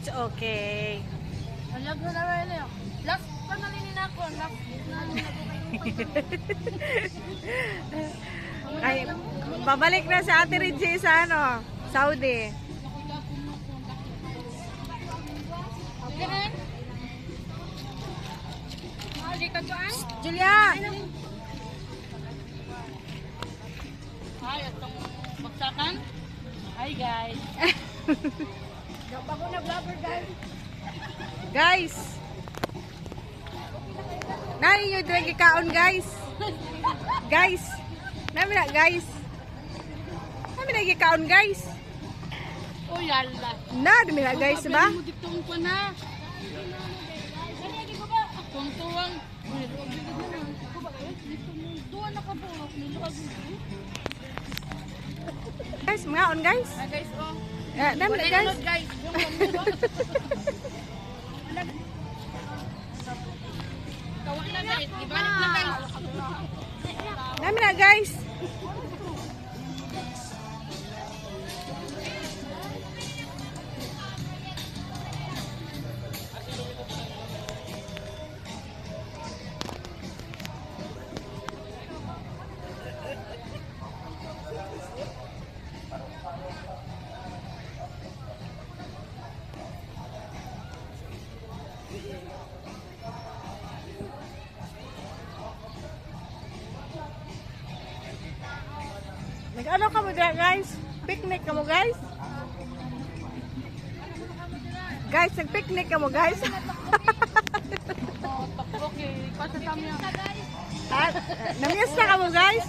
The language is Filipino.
It's okay. Alag na naman yun. Last pa na linin ako. Last na Ay, babalik na si Ate Reggie sa ano, Saudi. Julia! Ay, itong bagsakan. Hi guys. Bago na vlogger guys. Guys! Nani nyo doon kikaon guys? Guys! Nami na guys! Nami na kikaon guys! Oh yalla. Na, dami na guys ba? Muditong pa na. Tuwang-tuwang. Tuwan na ka po. Guys, mga on guys! Hi guys, oh. Dami na guys! Guys. Kawan na guys. Ibalik na guys. Dami na guys! Nag-ano ka mo dyan, guys? Picnic ka mo, guys? Guys, nag-picnic ka mo, guys? Oh, takrok eh. Pasasam niya. Namias na ka mo, guys?